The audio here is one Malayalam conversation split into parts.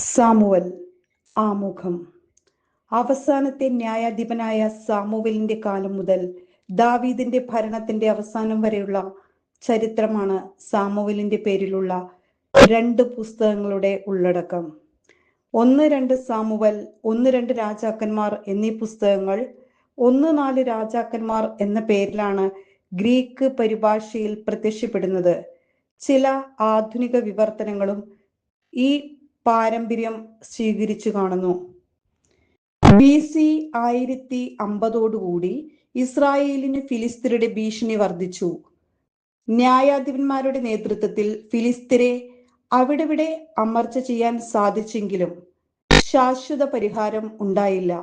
സാമുവൽ. ആമുഖം. അവസാനത്തെ ന്യായാധിപനായ സാമുവലിന്റെ കാലം മുതൽ ദാവീദിന്റെ ഭരണത്തിന്റെ അവസാനം വരെയുള്ള ചരിത്രമാണ് സാമുവലിന്റെ പേരിലുള്ള 2 പുസ്തകങ്ങളുടെ ഉള്ളടക്കം. 1-2 സാമുവൽ, 1-2 രാജാക്കന്മാർ എന്നീ പുസ്തകങ്ങൾ 1-4 രാജാക്കന്മാർ എന്ന പേരിലാണ് ഗ്രീക്ക് പരിഭാഷയിൽ പ്രത്യക്ഷപ്പെടുന്നത്. ചില ആധുനിക വിവർത്തനങ്ങളും ഈ പാരമ്പര്യം സ്വീകരിച്ചു കാണുന്നു. BC 1050 ഇസ്രായേലിന് ഫിലിസ്ത്യരുടെ ഭീഷണി വർദ്ധിച്ചു. ന്യായാധിപന്മാരുടെ നേതൃത്വത്തിൽ ഫിലിസ്ത്യരെ അവിടെവിടെ അമർച്ച ചെയ്യാൻ സാധിച്ചെങ്കിലും ശാശ്വത പരിഹാരം ഉണ്ടായില്ല.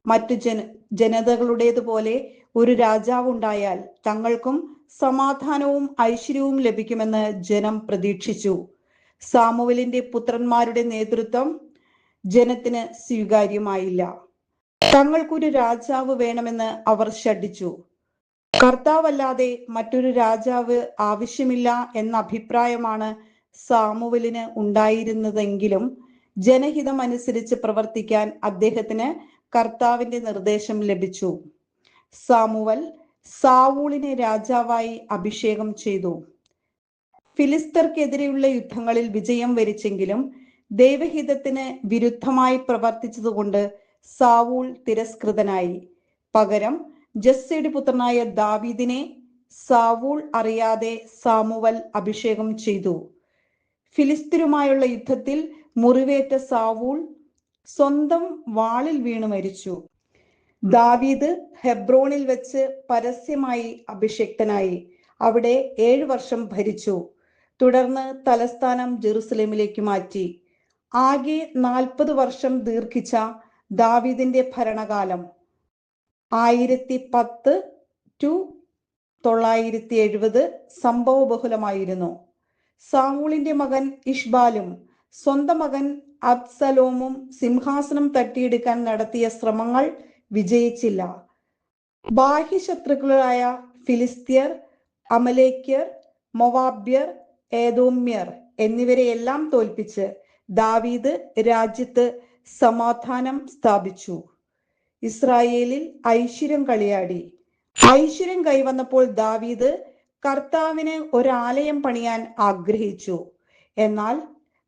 മറ്റു ജനതകളുടേതുപോലെ ഒരു രാജാവ് ഉണ്ടായാൽ തങ്ങൾക്കും സമാധാനവും ഐശ്വര്യവും ലഭിക്കുമെന്ന് ജനം പ്രതീക്ഷിച്ചു. സാമുവലിന്റെ പുത്രന്മാരുടെ നേതൃത്വം ജനത്തിന് സ്വീകാര്യമായില്ല. തങ്ങൾക്കൊരു രാജാവ് വേണമെന്ന് അവർ ശഠിച്ചു. കർത്താവല്ലാതെ മറ്റൊരു രാജാവ് ആവശ്യമില്ല എന്ന അഭിപ്രായമാണ് സാമുവലിന് ഉണ്ടായിരുന്നതെങ്കിലും ജനഹിതം അനുസരിച്ച് പ്രവർത്തിക്കാൻ അദ്ദേഹത്തിന് കർത്താവിന്റെ നിർദ്ദേശം ലഭിച്ചു. സാമുവൽ സാവൂളിനെ രാജാവായി അഭിഷേകം ചെയ്തു. ഫിലിസ്തർക്കെതിരെയുള്ള യുദ്ധങ്ങളിൽ വിജയം വരിച്ചെങ്കിലും ദൈവഹിതത്തിന് വിരുദ്ധമായി പ്രവർത്തിച്ചതുകൊണ്ട് സാവൂൾ തിരസ്കൃതനായി. പകരം ജസ്സയുടെ പുത്രനായ ദാവീദിനെ സാവൂൾ അറിയാതെ സാമുവൽ അഭിഷേകം ചെയ്തു. ഫിലിസ്ത്യരുമായുള്ള യുദ്ധത്തിൽ മുറിവേറ്റ സാവൂൾ സ്വന്തം വാളിൽ വീണു മരിച്ചു. ദാവീദ് ഹെബ്രോണിൽ വെച്ച് പരസ്യമായി അഭിഷിക്തനായി. അവിടെ 7 വർഷം ഭരിച്ചു. തുടർന്ന് തലസ്ഥാനം ജെറുസലേമിലേക്ക് മാറ്റി. ആകെ 40 വർഷം ദീർഘിച്ച ദാവീദിന്റെ ഭരണകാലം 1010 to 970 സംഭവബഹുലമായിരുന്നു. സാവൂളിന്റെ മകൻ ഇഷ്ബാലും സ്വന്തം മകൻ അബ്സലോമും സിംഹാസനം തട്ടിയെടുക്കാൻ നടത്തിയ ശ്രമങ്ങൾ വിജയിച്ചില്ല. ബാഹ്യശത്രുക്കളായ ഫിലിസ്ത്യർ, അമലേക്യർ, മൊവാബ്യർ, ഏദോമ്യർ എന്നിവരെയെല്ലാം തോൽപ്പിച്ച് ദാവീദ് രാജ്യത്ത് സമാധാനം സ്ഥാപിച്ചു. ഇസ്രായേലിൽ ഐശ്വര്യം കളിയാടി. ഐശ്വര്യം കൈവന്നപ്പോൾ ദാവീദ് കർത്താവിന് ഒരാലയം പണിയാൻ ആഗ്രഹിച്ചു. എന്നാൽ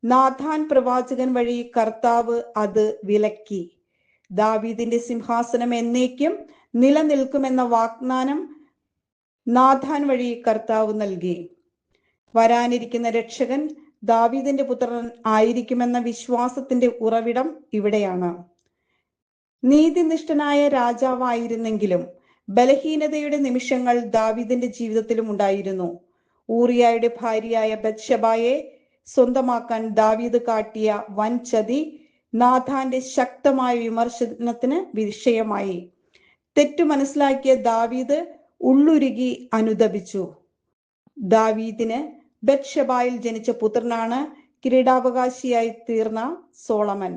നാഥാൻ പ്രവാചകൻ വഴി കർത്താവ് അത് വിലക്കി. ദാവീദിന്റെ സിംഹാസനം എന്നേക്കും നിലനിൽക്കുമെന്ന വാഗ്ദാനം നാഥാൻ വഴി കർത്താവ് നൽകി. വരാനിരിക്കുന്ന രക്ഷകൻ ദാവീദിന്റെ പുത്രൻ ആയിരിക്കുമെന്ന വിശ്വാസത്തിന്റെ ഉറവിടം ഇവിടെയാണ്. നീതിനിഷ്ഠനായ രാജാവായിരുന്നെങ്കിലും ബലഹീനതയുടെ നിമിഷങ്ങൾ ദാവീദിന്റെ ജീവിതത്തിലും ഉണ്ടായിരുന്നു. ഊറിയായുടെ ഭാര്യയായ ബത്ശബായെ സ്വന്തമാക്കാൻ ദാവീദ് കാട്ടിയ വൻ ചതി നാഥാന്റെ ശക്തമായ വിമർശനത്തിന് വിഷയമായി. തെറ്റു മനസ്സിലാക്കിയ ദാവീദ് ഉള്ളുരുകി അനുതപിച്ചു. ദാവീദിന് ബത്ശബായിൽ ജനിച്ച പുത്രനാണ് കിരീടാവകാശിയായി തീർന്ന സോളമൻ.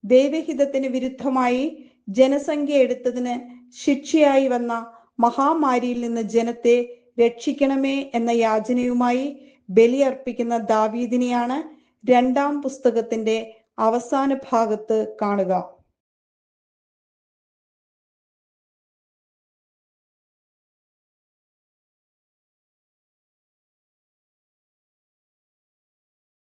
ദൈവഹിതത്തിന് വിരുദ്ധമായി ജനസംഖ്യ എടുത്തതിന് ശിക്ഷയായി വന്ന മഹാമാരിയിൽ നിന്ന് ജനത്തെ രക്ഷിക്കണമേ എന്ന യാചനയുമായി ബലിയർപ്പിക്കുന്ന ദാവീദിനെയാണ് 2-ാം പുസ്തകത്തിന്റെ അവസാന ഭാഗത്ത് കാണുക.